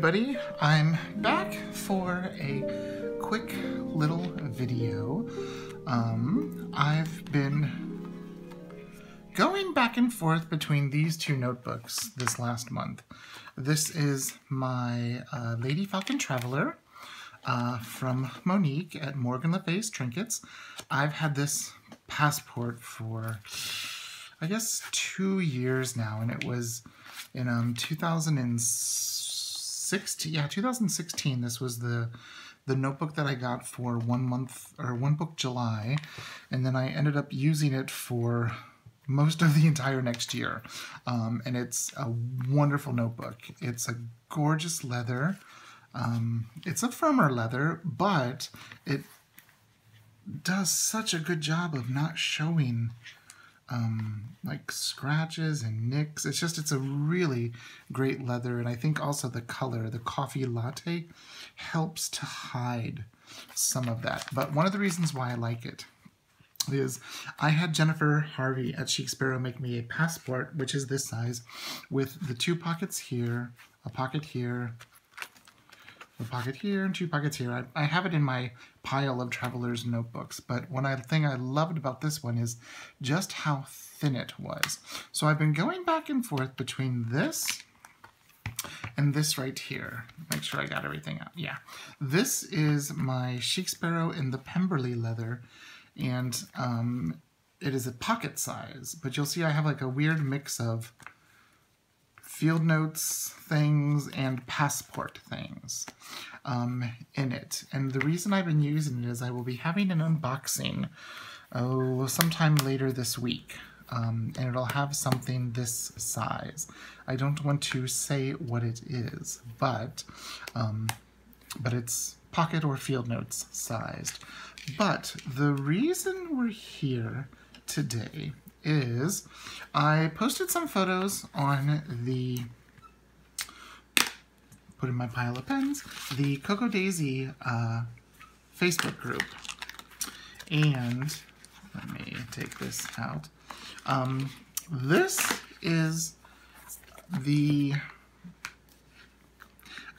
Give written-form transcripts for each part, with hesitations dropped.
everybody, I'm back for a quick little video. I've been going back and forth between these two notebooks this last month. This is my Lady Falcon Traveler from Monique at Morgan Le Fay's Trinkets. I've had this passport for, I guess, 2 years now, and it was in 2016. Yeah, 2016. This was the notebook that I got for 1 month, or One Book July, and then I ended up using it for most of the entire next year. And it's a wonderful notebook. It's a gorgeous leather. It's a firmer leather, but it does such a good job of not showing like scratches and nicks. It's a really great leather, and I think also the color, the coffee latte, helps to hide some of that. But one of the reasons why I like it is I had Jennifer Harvey at Chic Sparrow make me a passport, which is this size, with the 2 pockets here, a pocket here, a pocket here, and 2 pockets here. I have it in my pile of Traveler's notebooks, but one thing I loved about this one is just how thin it was. So I've been going back and forth between this and this right here. Make sure I got everything out. Yeah. This is my Chic Sparrow in the Pemberley leather, and it is a pocket size, but you'll see I have like a weird mix of field notes things and passport things in it. And the reason I've been using it is I will be having an unboxing sometime later this week, and it'll have something this size. I don't want to say what it is, but it's pocket or field notes sized. But the reason we're here today is I posted some photos on the, put in my pile of pens, the Cocoa Daisy Facebook group. And let me take this out. This is the,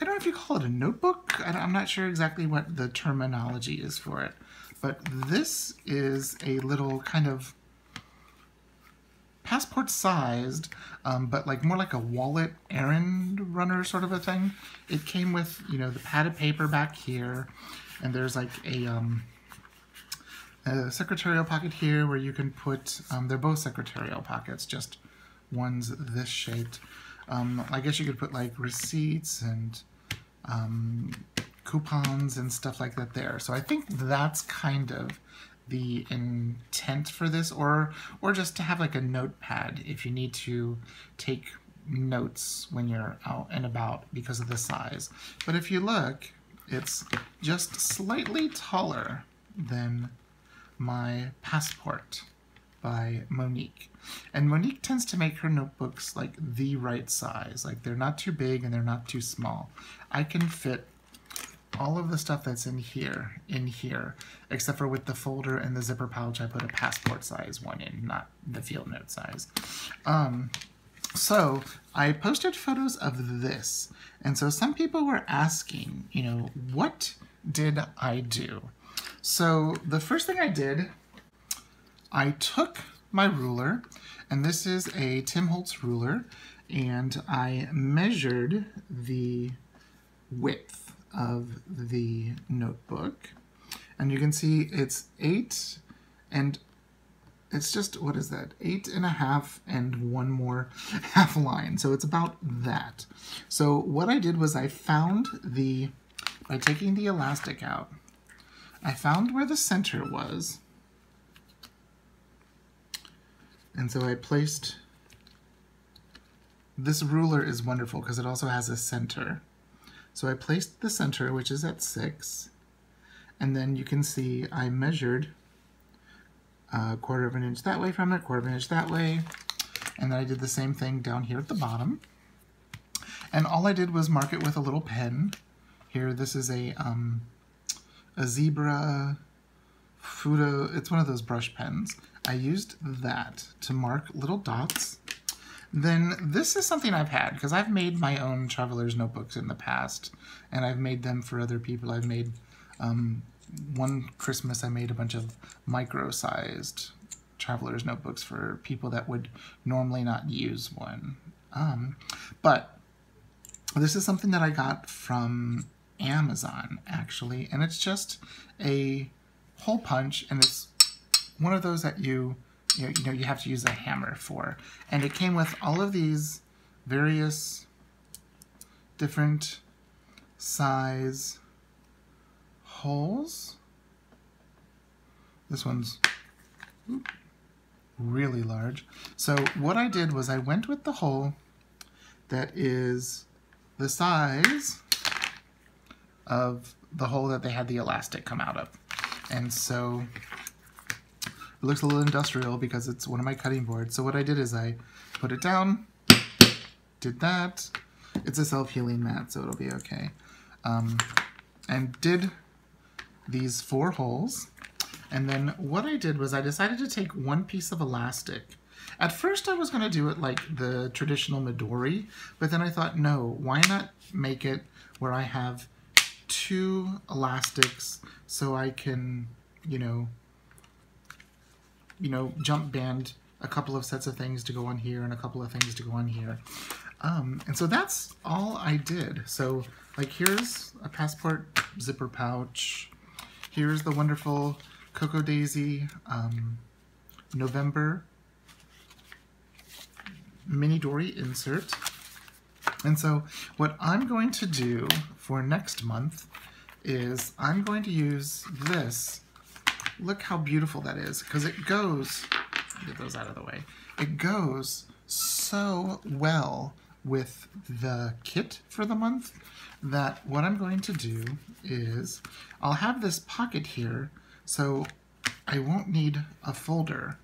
I don't know if you call it a notebook. I'm not sure exactly what the terminology is for it. But this is a little kind of passport sized, but like more like a wallet errand runner sort of a thing. It came with, you know, the padded paper back here, and there's like a secretarial pocket here where you can put, they're both secretarial pockets, just one's this shaped. I guess you could put like receipts and coupons and stuff like that there. So I think that's kind of the intent for this, or just to have like a notepad if you need to take notes when you're out and about because of the size. But if you look, it's just slightly taller than my passport by Monique. And Monique tends to make her notebooks like the right size. Like they're not too big and they're not too small. I can fit all of the stuff that's in here, except for with the folder and the zipper pouch, I put a passport size one in, not the field note size. So I posted photos of this, and so some people were asking, you know, what did I do? So the first thing I did, I took my ruler, and this is a Tim Holtz ruler, and I measured the width of the notebook, and you can see it's 8, and it's just, what is that, 8.5 and one more half line, so it's about that. So what I did was I found by taking the elastic out, I found where the center was, and so I placed, this ruler is wonderful because it also has a center. So I placed the center, which is at 6, and then you can see I measured a 1/4 of an inch that way from it, 1/4 of an inch that way, and then I did the same thing down here at the bottom. And all I did was mark it with a little pen. Here, this is a zebra Futo, it's one of those brush pens. I used that to mark little dots. then this is something I've had, because I've made my own traveler's notebooks in the past, and I've made them for other people. I've made, one Christmas I made a bunch of micro-sized traveler's notebooks for people that would normally not use one. But this is something that I got from Amazon, actually, and it's just a hole punch, and it's one of those that you have to use a hammer for. And it came with all of these various different size holes. This one's really large. So what I did was I went with the hole that is the size of the hole that they had the elastic come out of. And so it looks a little industrial because it's one of my cutting boards. So what I did is I put it down, did that. It's a self-healing mat, so it'll be okay. And did these 4 holes. And then what I did was I decided to take one piece of elastic. At first I was going to do it like the traditional Dori, but then I thought, no, why not make it where I have 2 elastics so I can, jump band a couple of sets of things to go on here and a couple of things to go on here. And so that's all I did. So like here's a passport zipper pouch. Here's the wonderful Cocoa Daisy November mini Dori insert. And so what I'm going to do for next month is I'm going to use this. Look how beautiful that is, because it goes, get those out of the way, it goes so well with the kit for the month that what I'm going to do is I'll have this pocket here so I won't need a folder.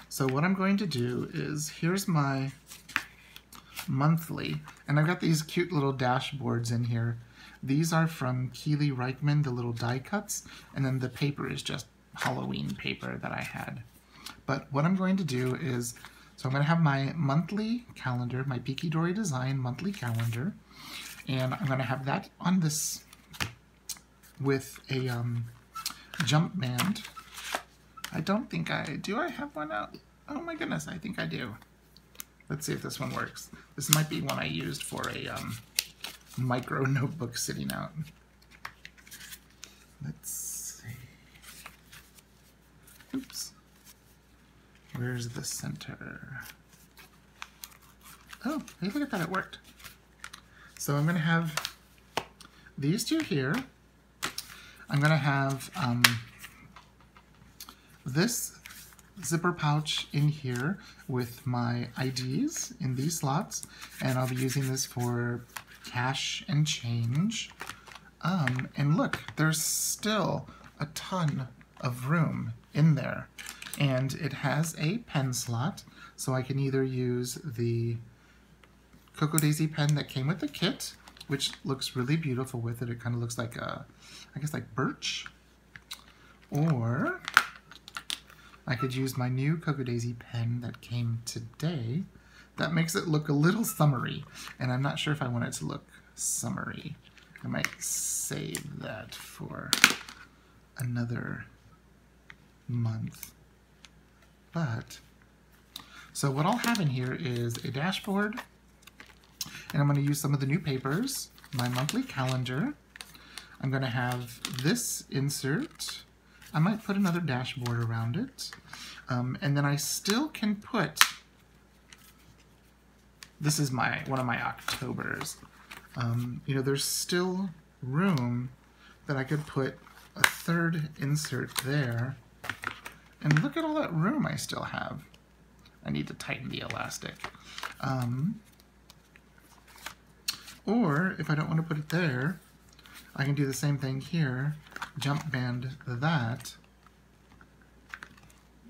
So what I'm going to do is, here's my monthly, and I've got these cute little dashboards in here. These are from Keely Reichman, the little die cuts, and then the paper is just Halloween paper that I had. But what I'm going to do is, so I'm going to have my monthly calendar, my Peaky Dori Design monthly calendar, and I'm going to have that on this with a jump band. I don't think do I have one out? Oh my goodness, I think I do. Let's see if this one works. This might be one I used for a micro notebook sitting out. Let's see. Oops. Where's the center? Oh, hey, look at that, it worked. So I'm going to have these 2 here. I'm going to have this zipper pouch in here with my IDs in these slots, and I'll be using this for cash and change. And look, there's still a ton of room in there, and it has a pen slot, so I can either use the Cocoa Daisy pen that came with the kit, which looks really beautiful with it. It kind of looks like I guess like birch, or I could use my new Cocoa Daisy pen that came today. That makes it look a little summery, and I'm not sure if I want it to look summery. I might save that for another month. But, so what I'll have in here is a dashboard, and I'm going to use some of the new papers, my monthly calendar. I'm going to have this insert. I might put another dashboard around it. And then I still can put, this is one of my Octobers. There's still room that I could put a 3rd insert there. And look at all that room I still have. I need to tighten the elastic. Or if I don't want to put it there, I can do the same thing here, jump band that.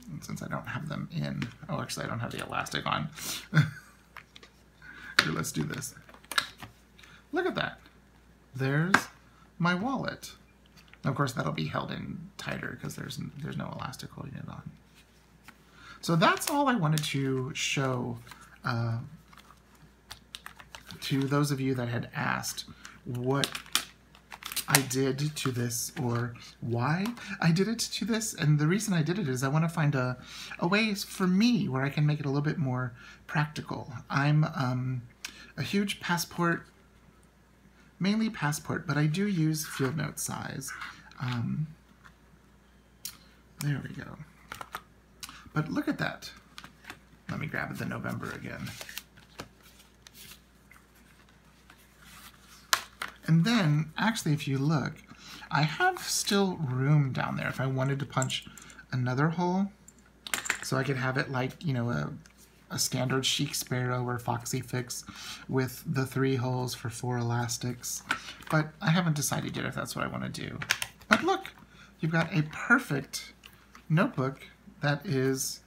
And since I don't have them in, oh, actually I don't have the elastic on. Here, let's do this. Look at that. There's my wallet. And of course that'll be held in tighter because there's no elastic holding it on. So that's all I wanted to show to those of you that had asked what I did to this or why I did it to this. And the reason I did it is I want to find a way for me where I can make it a little bit more practical. I'm a huge passport, mainly passport, but I do use field note size. There we go. But look at that. Let me grab the November again. And then, actually, if you look, I have still room down there if I wanted to punch another hole. So I could have it like, you know, a standard chic sparrow or foxy fix with the 3 holes for 4 elastics. But I haven't decided yet if that's what I want to do. But look, you've got a perfect notebook that is,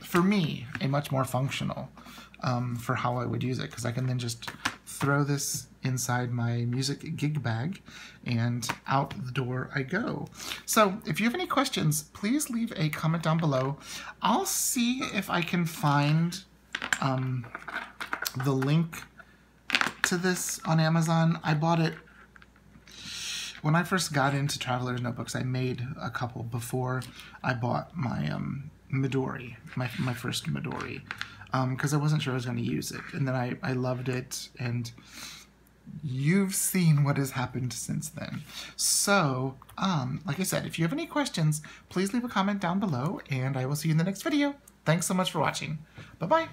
for me, a much more functional for how I would use it, because I can then just throw this inside my music gig bag and out the door I go. So if you have any questions, please leave a comment down below. I'll see if I can find the link to this on Amazon. I bought it when I first got into Traveler's Notebooks. I made a couple before I bought my Midori, my first Midori, because I wasn't sure I was going to use it. And then I loved it, and you've seen what has happened since then. So, like I said, if you have any questions, please leave a comment down below, and I will see you in the next video. Thanks so much for watching. Bye-bye.